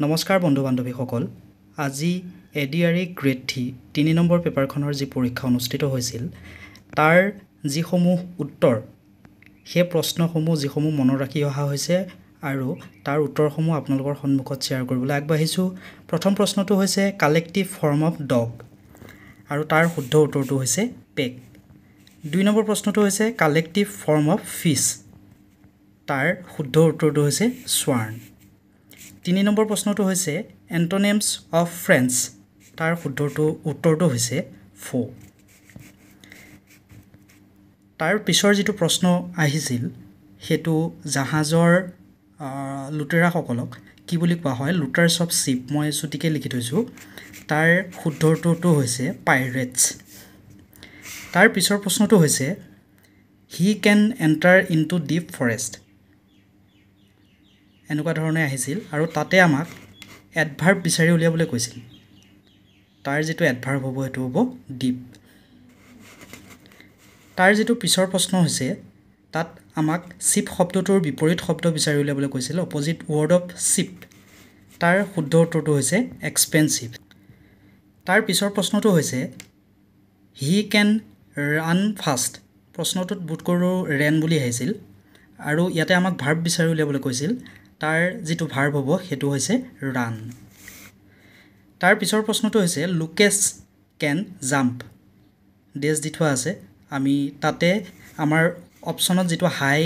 নমস্কাৰ বন্ধু বান্ধৱীসকল আজি এডিআৰই গ্ৰেড 3 নম্বৰ পেপাৰখনৰ যি পৰীক্ষা অনুষ্ঠিত হৈছিল তাৰ যিসমূহ উত্তৰ সেই প্ৰশ্নসমূহ যিসমূহ মনত ৰাখি অহা হৈছে আৰু তাৰ উত্তৰসমূহ আপোনালোকৰ সন্মুখত শ্বেয়াৰ কৰিবলৈ আগবাঢ়িছোঁ। প্ৰথম প্ৰশ্নটো হৈছে কালেক্টিভ ফৰ্ম অফ ডগ আৰু তাৰ শুদ্ধ উত্তৰটো হৈছে পেক। 2 নম্বৰ প্ৰশ্নটো হৈছে কালেক্টিভ ফৰ্ম অফ ফিছ, তাৰ শুদ্ধ উত্তৰটো হৈছে স্ৱাৰ্ণ। 3 নম্বৰ প্ৰশ্নটো হৈছে এণ্টনিমছ অফ ফ্ৰেঞ্চ, তাৰ শুদ্ধ উত্তৰটো হৈছে ফো। তাৰ পিছৰ যিটো প্ৰশ্ন আহিছিল সেইটো জাহাজৰ লুটেৰাসকলক কি বুলি কোৱা হয়, লুটাৰ্ছ অফ শ্বিপ, মই চুটিকৈ লিখি থৈছোঁ, তাৰ শুদ্ধ উত্তৰটো হৈছে পাইৰেটছ। তাৰ পিছৰ প্ৰশ্নটো হৈছে হি কেন এণ্টাৰ ইনটু ডিপ ফৰেষ্ট, এনেকুৱা ধৰণে আহিছিল আৰু তাতে আমাক এডভাৰ্ব বিচাৰি উলিয়াবলৈ কৈছিল। তাৰ যিটো এডভাৰ্ব হ'ব সেইটো হ'ব ডিপ। তাৰ যিটো পিছৰ প্ৰশ্ন হৈছে তাত আমাক শ্বিপ শব্দটোৰ বিপৰীত শব্দ বিচাৰি উলিয়াবলৈ কৈছিল, অপজিট ৱৰ্ড অফ শ্বিপ, তাৰ শুদ্ধ উত্তৰটো হৈছে এক্সপেনচিভ। তাৰ পিছৰ প্ৰশ্নটো হৈছে হি কেন ৰান ফাষ্ট, প্ৰশ্নটোত বোধ কৰোঁ ৰেন বুলি আহিছিল আৰু ইয়াতে আমাক ভাৰ্ব বিচাৰি উলিয়াবলৈ কৈছিল, তাৰ যিটো ভাৰ্ব হ'ব সেইটো হৈছে ৰান। তাৰ পিছৰ প্ৰশ্নটো হৈছে লুকেছ কেন জাম্প, ডেছ দি থোৱা আছে, আমি তাতে আমাৰ অপশ্যনত যিটো হাই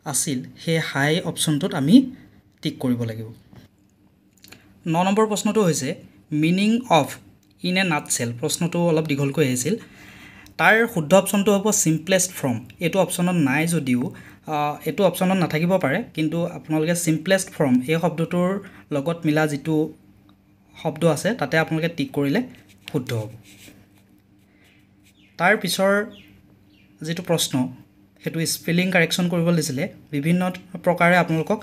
আছিল সেই হাই অপশ্যনটোত আমি টিক কৰিব লাগিব। 9 নম্বৰ প্ৰশ্নটো হৈছে মিনিং অফ ইন এ নাটছেল, প্ৰশ্নটো অলপ দীঘলকৈ আহিছিল, তাৰ শুদ্ধ অপশ্যনটো হ'ব চিম্পলেষ্ট ফৰ্ম। এইটো অপশ্যনত নাই যদিও এইটো অপশ্যনত নাথাকিব পাৰে, কিন্তু আপোনালোকে চিম্পলেষ্ট ফৰ্ম এই শব্দটোৰ লগত মিলা যিটো শব্দ আছে তাতে আপোনালোকে টিক কৰিলে শুদ্ধ হ'ব। তাৰ পিছৰ যিটো প্ৰশ্ন সেইটো স্পেলিং কাৰেকশ্যন কৰিব দিছিলে, বিভিন্ন প্ৰকাৰে আপোনালোকক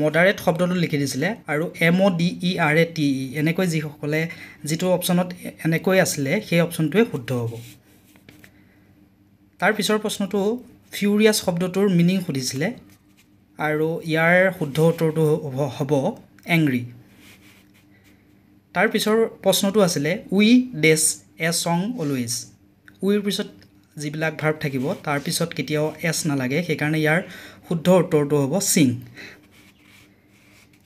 মডাৰেট শব্দটো লিখি দিছিলে আৰু MODERATE এনেকৈ যিসকলে যিটো অপশ্যনত এনেকৈ আছিলে সেই অপশ্যনটোৱে শুদ্ধ হ'ব। তাৰ পিছৰ প্ৰশ্নটো ফিউৰিয়াছ শব্দটোৰ মিনিং সুধিছিলে আৰু ইয়াৰ শুদ্ধ উত্তৰটো হ'ব এংগ্ৰি। তাৰ পিছৰ প্ৰশ্নটো আছিলে উই ডেছ এ ছং অলৱেজ, উইৰ পিছত যিবিলাক ভাৰ্ব থাকিব তাৰ পিছত কেতিয়াও এছ নালাগে, সেইকাৰণে ইয়াৰ শুদ্ধ উত্তৰটো হ'ব চিং।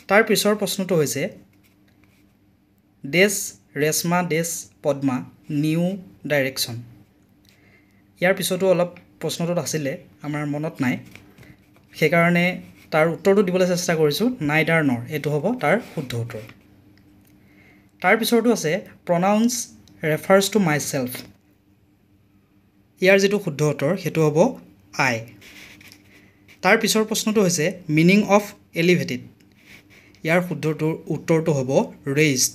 তাৰ পিছৰ প্ৰশ্নটো হৈছে ডেছ ৰেশমা ডেছ পদ্মা নিউ ডাইৰেকশ্যন, ইয়াৰ পিছতো অলপ প্ৰশ্নটোত আছিলে আমাৰ মনত নাই, সেইকাৰণে তাৰ উত্তৰটো দিবলৈ চেষ্টা কৰিছোঁ, নাইডাৰ নৰ, এইটো হ'ব তাৰ শুদ্ধ উত্তৰ। তাৰ পিছৰটো আছে pronoun refers to myself, ইয়াৰ যিটো শুদ্ধ উত্তৰ সেইটো হ'ব আই। তাৰ পিছৰ প্ৰশ্নটো হৈছে মিনিং অফ এলিভেটেড, ইয়াৰ শুদ্ধ উত্তৰটো হ'ব ৰেইজড।